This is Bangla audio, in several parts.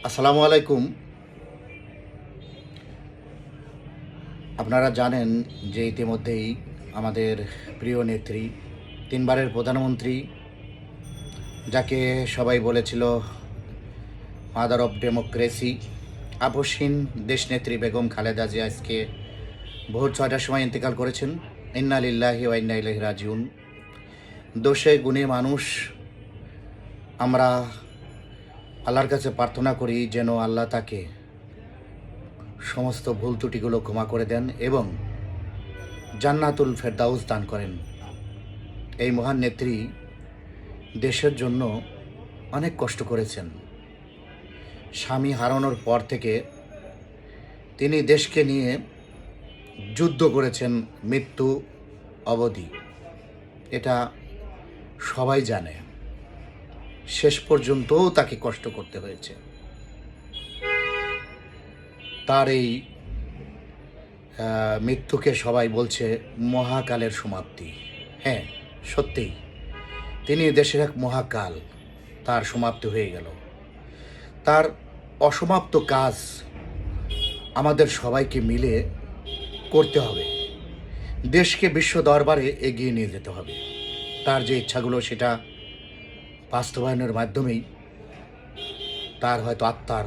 আসসালামু আলাইকুম। আপনারা জানেন যে ইতিমধ্যেই আমাদের প্রিয় নেত্রী, তিনবারের প্রধানমন্ত্রী, যাকে সবাই বলেছিল মাদার অফ ডেমোক্রেসি, আপসহীন দেশনেত্রী বেগম খালেদা জিয়া আজকে ভোর ৬টার সময় ইন্তেকাল করেছেন। ইন্না লিল্লাহি ওয়া ইন্না ইলাইহি রাজিউন। দোষে গুণে মানুষ, আমরা আল্লাহর কাছে প্রার্থনা করি যেন আল্লাহ তাকে সমস্ত ভুল ত্রুটিগুলো ক্ষমা করে দেন এবং জান্নাতুল ফেরদাউস দান করেন। এই মহান নেত্রী দেশের জন্য অনেক কষ্ট করেছেন। স্বামী হারানোর পর থেকে তিনি দেশকে নিয়ে যুদ্ধ করেছেন মৃত্যু অবধি। এটা সবাই জানে। শেষ পর্যন্তও তাকে কষ্ট করতে হয়েছে। তার এই মৃত্যুকে সবাই বলছে মহাকালের সমাপ্তি। হ্যাঁ, সত্যিই তিনি দেশের এক মহাকাল, তার সমাপ্তি হয়ে গেল। তার অসমাপ্ত কাজ আমাদের সবাইকে মিলে করতে হবে। দেশকে বিশ্ব দরবারে এগিয়ে নিয়ে যেতে হবে। তার যে ইচ্ছাগুলো সেটা বাস্তবায়নের মাধ্যমেই তার হয়তো আত্মার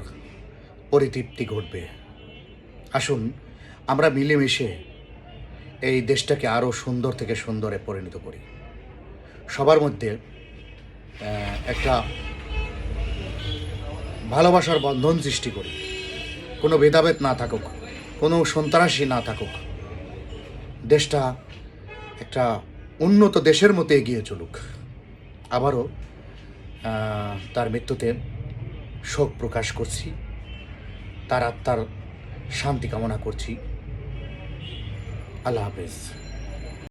পরিতৃপ্তি ঘটবে। আসুন আমরা মিলেমিশে এই দেশটাকে আরও সুন্দর থেকে সুন্দরে পরিণত করি। সবার মধ্যে একটা ভালোবাসার বন্ধন সৃষ্টি করি। কোনো ভেদাভেদ না থাকুক, কোনো সন্ত্রাসী না থাকুক। দেশটা একটা উন্নত দেশের মতো এগিয়ে চলুক। আবারও তার মৃত্যুতে শোক প্রকাশ করছি, তার আত্মার শান্তি কামনা করছি। আল্লাহ হাফেজ।